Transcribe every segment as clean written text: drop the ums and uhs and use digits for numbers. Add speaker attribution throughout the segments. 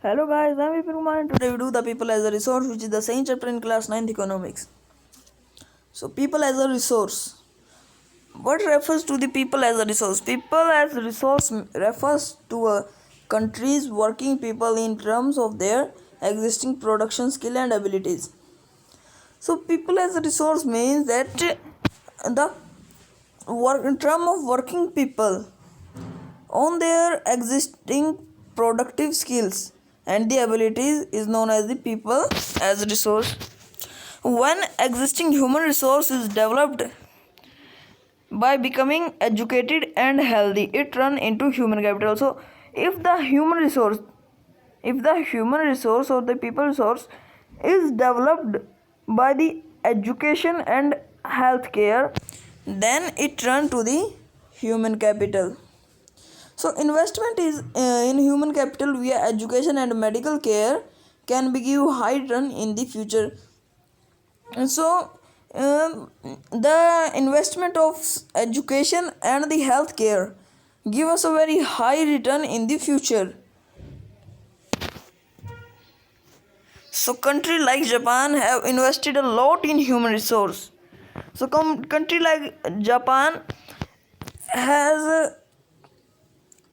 Speaker 1: Hello guys, I'm Vipin Kumar and today we do the people as a resource, which is the same chapter in class 9th economics. So people as a resource. What refers to the people as a resource? People as a resource refers to a country's working people in terms of their existing production skill and abilities. So people as a resource means that the in term of working people on their existing productive skills and the abilities is known as the people as resource. When existing human resource is developed by becoming educated and healthy, it run into human capital. So if the human resource or the people resource is developed by the education and healthcare, then it run to the human capital. So investment is in human capital via education and medical care can be give high return in the future. And so the investment of education and the healthcare give us a very high return in the future. So country like Japan have invested a lot in human resource. So country like Japan has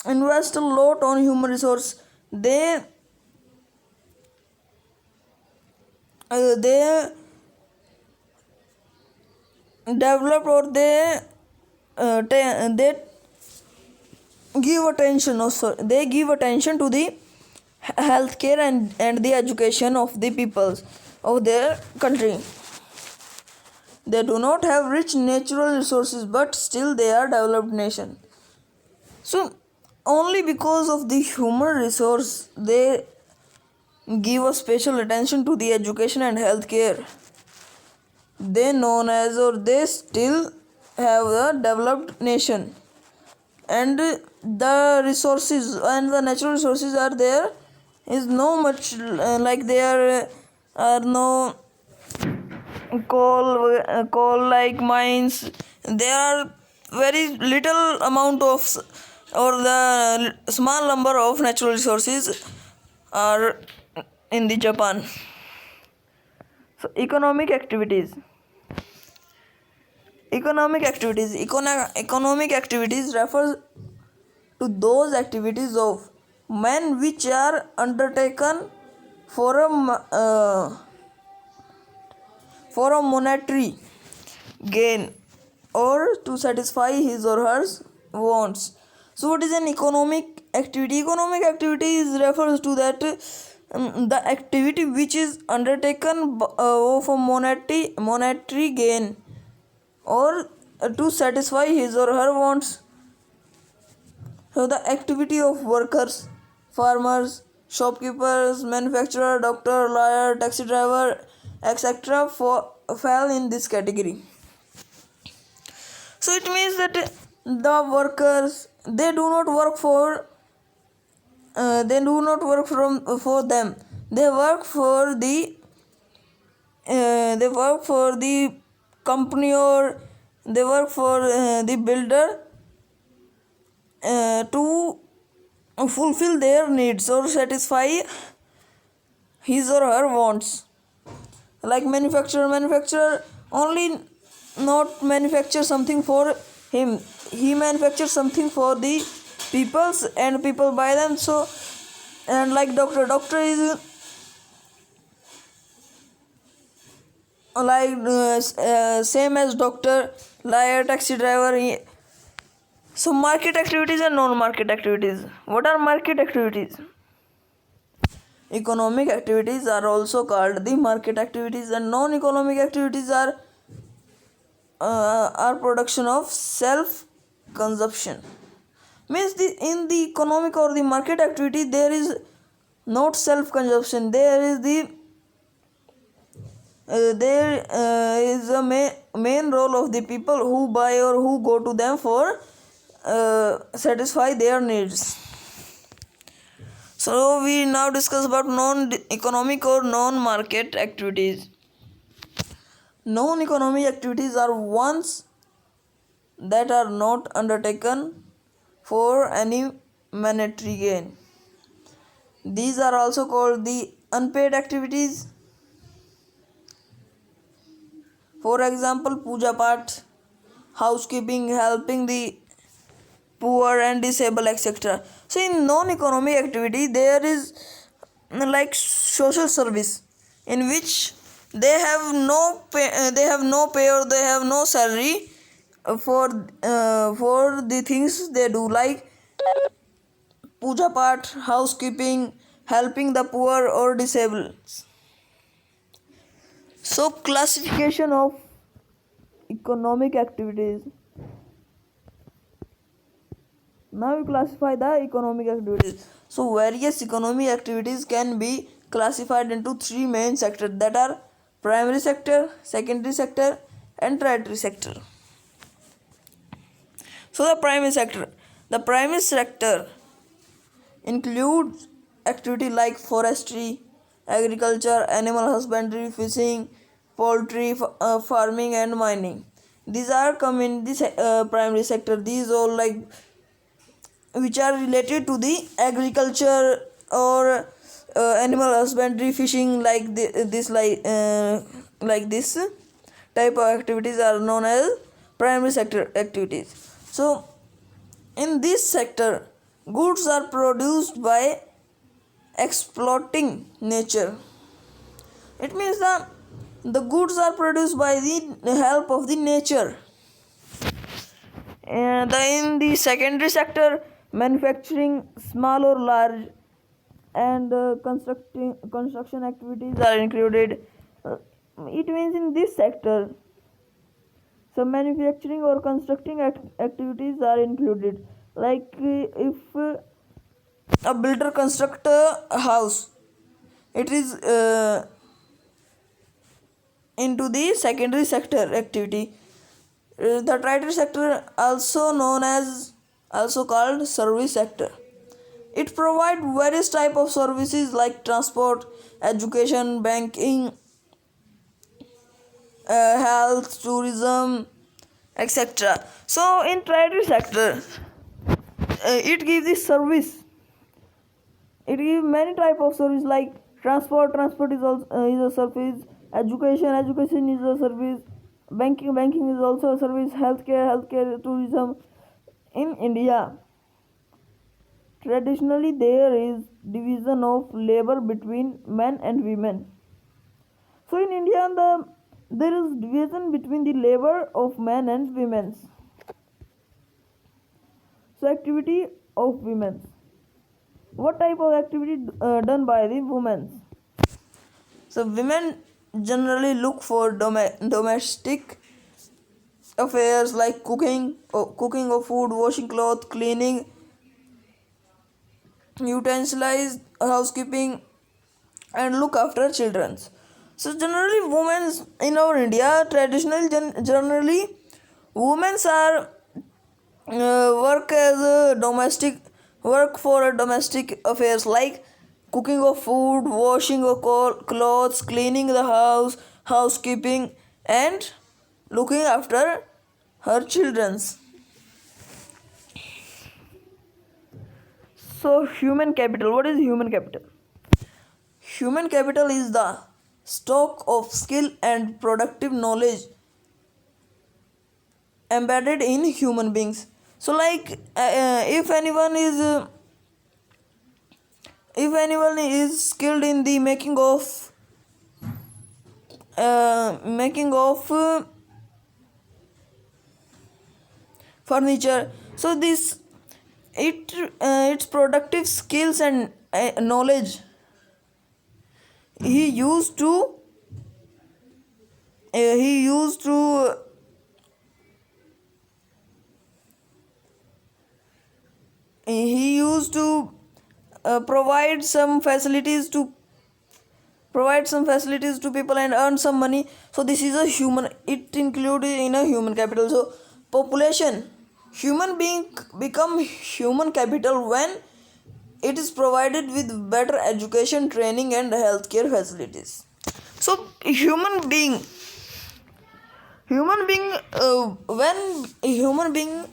Speaker 1: invest a lot on human resource. They develop or they give attention also they give attention to the healthcare and the education of the peoples of their country. They do not have rich natural resources, but still they are developed nation. So only because of the human resource they give a special attention to the education and healthcare. They known as or they still have a developed nation, and the resources and the natural resources are there is no much like there are no coal like mines. There are very little amount of or the small number of natural resources are in the Japan. So economic activities refers to those activities of men which are undertaken for a monetary gain or to satisfy his or her wants. So what is an economic activity? Economic activity refers to that the activity which is undertaken of a monetary gain or to satisfy his or her wants. So the activity of workers, farmers, shopkeepers, manufacturer, doctor, lawyer, taxi driver, etc. fell in this category. So it means that the workers they do not work for them. They work for the company, or they work for the builder to fulfill their needs or satisfy his or her wants. Like manufacturer only not manufacture something for him, he manufactures something for the peoples and people buy them. So and like doctor is like same as doctor, liar, taxi driver. So market activities and non-market activities. What are market activities? Economic activities are also called the market activities, and non-economic activities are production of self consumption. Means in the economic or the market activity there is not self consumption. There is a main role of the people who buy or who go to them for satisfy their needs. So we now discuss about non-economic or non-market activities. Non-economic activities are ones that are not undertaken for any monetary gain. These are also called the unpaid activities. For example, puja path, housekeeping, helping the poor and disabled, etc. So in non-economic activity there is like social service, in which they have no pay or they have no salary for the things they do, like puja path, housekeeping, helping the poor or disabled. So classification of economic activities. Now we classify the economic activities. So various economic activities can be classified into three main sectors, that are primary sector, secondary sector and tertiary sector. So the primary sector includes activity like forestry, agriculture, animal husbandry, fishing, poultry, farming and mining. These are come in this primary sector. These all like which are related to the agriculture or animal husbandry, fishing, like this type of activities are known as primary sector activities. So in this sector, goods are produced by exploiting nature. It means that the goods are produced by the help of the nature. And in the secondary sector, manufacturing, small or large, and construction activities are included. It means in this sector, some manufacturing or constructing activities are included. Like if a builder construct a house, it is into the secondary sector activity. The tertiary sector, also called service sector. It provides various type of services like transport, education, banking, health, tourism, etc. So in tertiary sector, it gives the service. It gives many type of service like transport is also is a service, education is a service, banking is also a service, healthcare, tourism. In India, traditionally there is division of labor between men and women. So in India, there is division between the labor of men and women. So activity of women. What type of activity done by the women? So women generally look for domestic affairs like cooking of food, washing clothes, cleaning utensils, housekeeping, and look after children. So generally, women in our India traditionally generally women are work for domestic affairs like cooking of food, washing of clothes, cleaning the house, housekeeping, and looking after her children's. So human capital. What is human capital? Human capital is the stock of skill and productive knowledge embedded in human beings. So like if anyone is skilled in the making of furniture, so this its productive skills and knowledge he used to he used to he used to provide some facilities to people and earn some money. So this is a human, it included in a human capital. So population, human being become human capital when it is provided with better education, training and healthcare facilities. So when a human being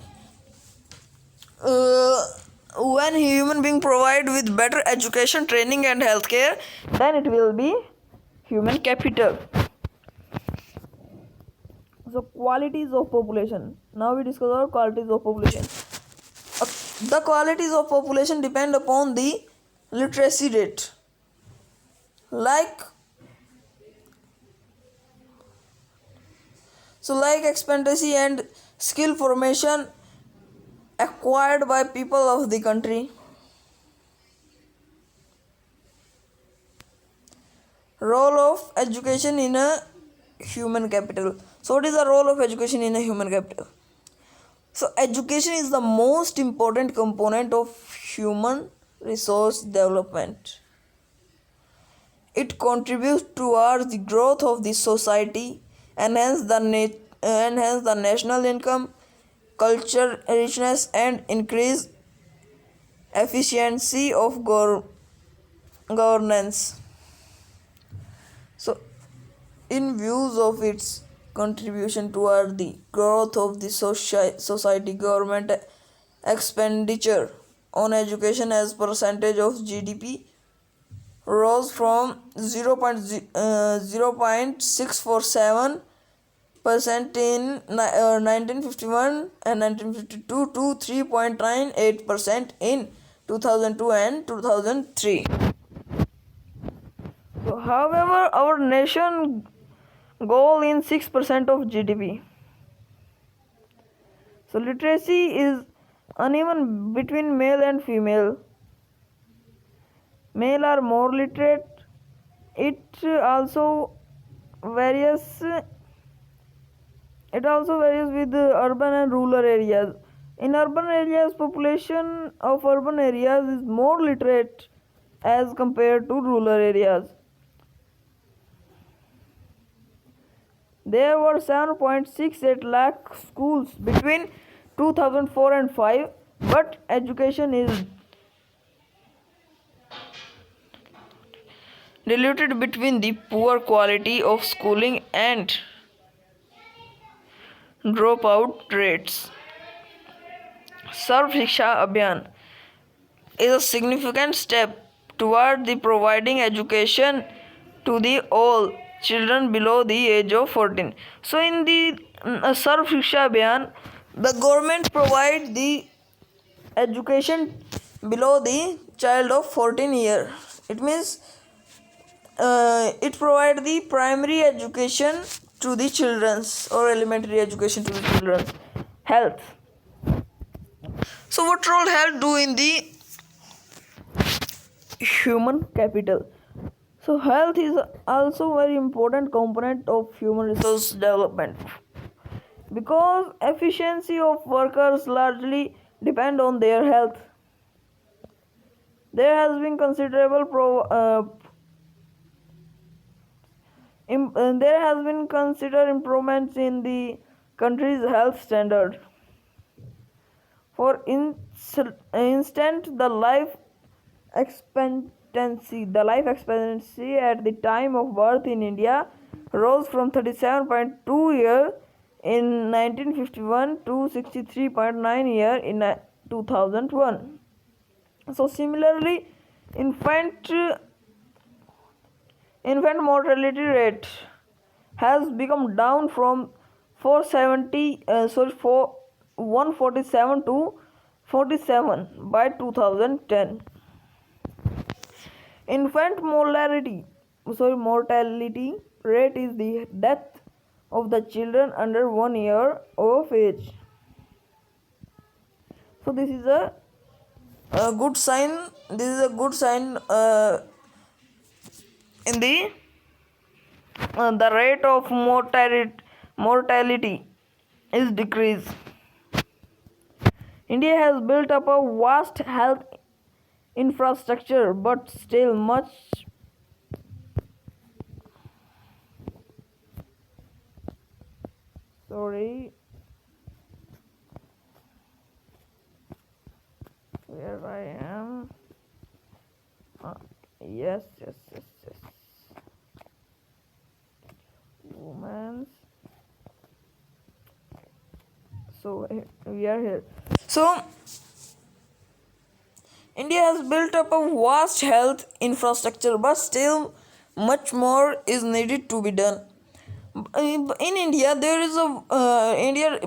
Speaker 1: when human being provide with better education, training and healthcare, then it will be human capital. So qualities of population. Now we discuss our qualities of population. The qualities of population depend upon the literacy rate. Like expectancy and skill formation acquired by people of the country. Role of education in a human capital. So what is the role of education in a human capital? So education is the most important component of human resource development. It contributes towards the growth of the society, enhance the national income, culture richness and increase efficiency of governance. So in views of its contribution toward the growth of the society, government expenditure on education as percentage of GDP rose from 0.647% in 1951 and 1952 to 3.98% in 2002 and 2003. So, however, our nation goal in 6% of GDP. So literacy is uneven between male and female. Male are more literate. It also varies. It also varies with urban and rural areas. In urban areas, population of urban areas is more literate as compared to rural areas. There were 7.68 lakh schools between 2004 and 5, but education is diluted between the poor quality of schooling and dropout rates. Sarv Shiksha Abhiyan is a significant step toward the providing education to the all children below the age of 14. So in the Sarv Shiksha Abhiyan, the government provide the education below the child of 14 year. It means it provide the primary education to the children's or elementary education to the children. Health. So what role health do in the human capital? So health is also very important component of human resource development because efficiency of workers largely depend on their health. There has been considerable there has been considered improvements in the country's health standard. For instance, the life expectancy at the time of birth in India rose from 37.2 year in 1951 to 63.9 year in 2001. So similarly, infant mortality rate has become down from 147 to 47 by 2010. Infant mortality rate is the death of the children under 1 year of age. So this is a good sign. This is a good sign in the rate of mortality is decreased. India has built up a vast health infrastructure, but still much where I am. Yes. Women's. So we are here. So India has built up a vast health infrastructure, but still much more is needed to be done. In India, there is a India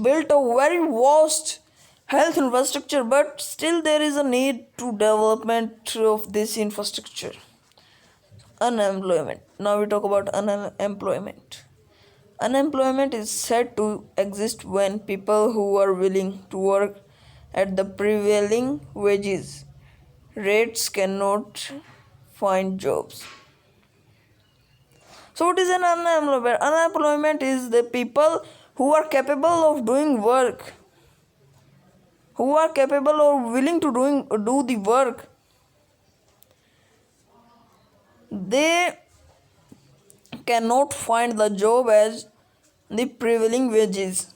Speaker 1: built a very vast health infrastructure, but still there is a need to development of this infrastructure. Unemployment. Now we talk about unemployment. Unemployment is said to exist when people who are willing to work at the prevailing wages rates cannot find jobs. So, what is an unemployment? Unemployment is the people who are capable of doing work, who are capable or willing to do the work. They cannot find the job as the prevailing wages.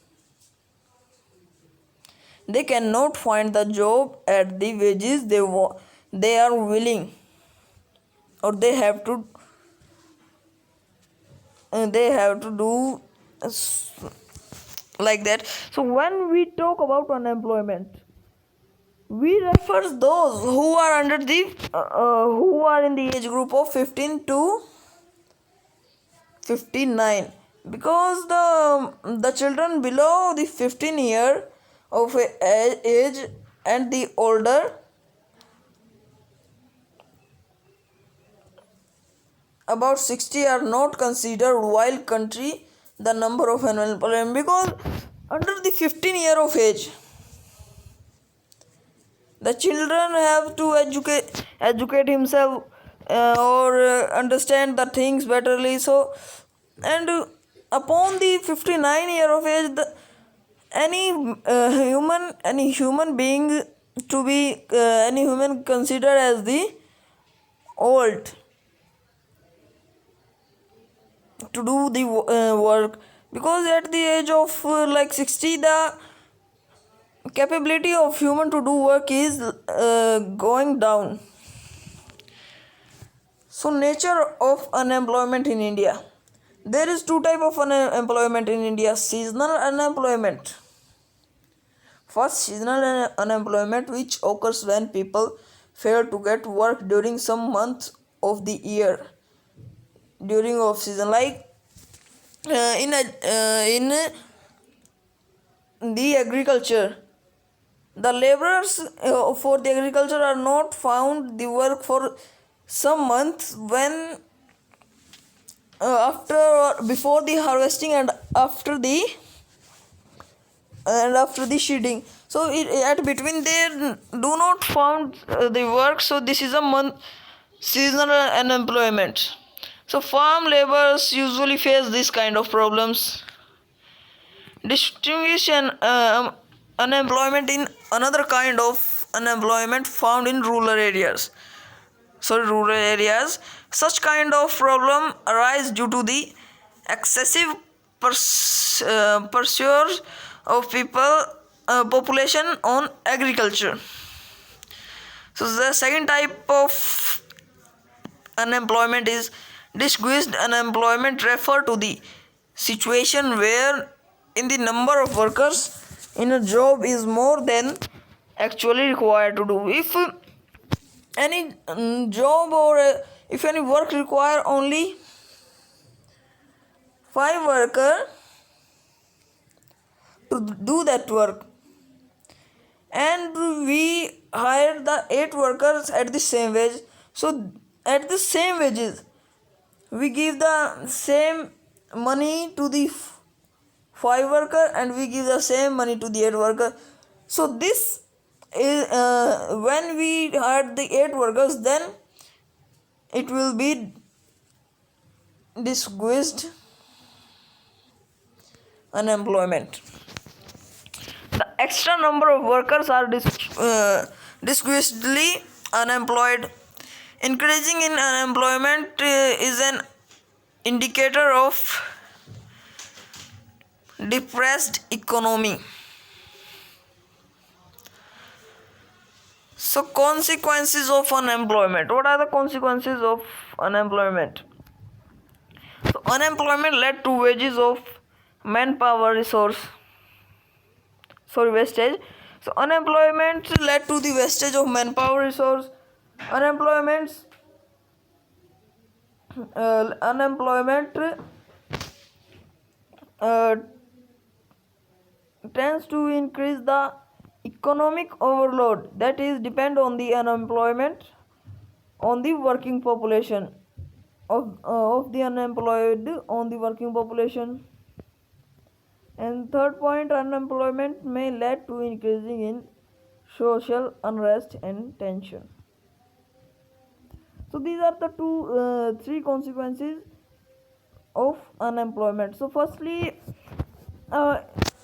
Speaker 1: They cannot find the job at the wages they are willing, or they have to do like that. So when we talk about unemployment, we refer those who are under the who are in the age group of 15 to 59, because the children below the 15 year of age and the older about 60 are not considered, while country the number of unemployment, because under the 15 year of age the children have to educate himself or understand the things betterly. So, and upon the 59 year of age, any human being to be any human considered as the old to do the work, because at the age of like 60 the capability of human to do work is going down. So nature of unemployment in India, there is two type of unemployment in India: seasonal unemployment. First, seasonal unemployment, which occurs when people fail to get work during some month of the year during off season, like in the agriculture. The laborers for the agriculture are not found the work for some months when after or before the harvesting and after the shedding. So at between they do not found the work. So this is a seasonal unemployment. So farm laborers usually face this kind of problems. Distinguish unemployment in another kind of unemployment found in rural areas. Such kind of problem arise due to the excessive pursuit of population on agriculture. So the second type of unemployment is disguised unemployment, refer to the situation where in the number of workers in a job is more than actually required to do. If any job or if any work require only 5 workers to do that work, and we hire the 8 workers at the same wage, so at the same wages we give the same money to the 5 worker and we give the same money to the 8 worker. So this is when we hire the 8 workers, then it will be disguised unemployment. The extra number of workers are disguisedly unemployed. Increasing in unemployment is an indicator of depressed economy. So consequences of unemployment. What are the consequences of unemployment? So unemployment led to wages of manpower wastage. So unemployment led to the wastage of manpower resource. Unemployment uh, tends to increase the economic overload that is depend on the unemployment on the working population of the unemployed on the working population. And third point, unemployment may lead to increasing in social unrest and tension. So these are the three consequences of unemployment. So firstly, uh,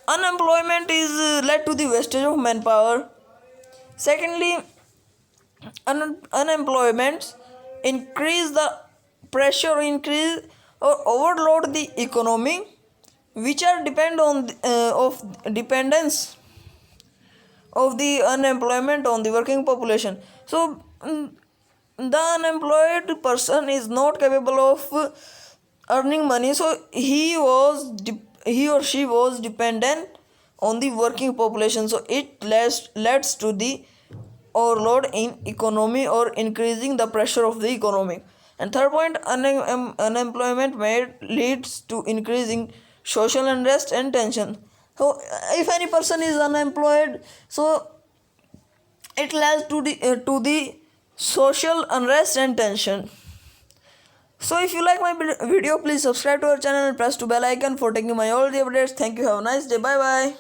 Speaker 1: unemployment is led to the wastage of manpower. Secondly, unemployment increase the pressure, increase or overload the economy, which are depend on of dependence of the unemployment on the working population. So the unemployed person is not capable of earning money, so he or she was dependent on the working population, so it leads to the overload in economy or increasing the pressure of the economy. And third point, unemployment may leads to increasing social unrest and tension. So if any person is unemployed, so it leads to the social unrest and tension. So if you like my video, please subscribe to our channel and press the bell icon for taking my all the updates. Thank you. Have a nice day. Bye bye.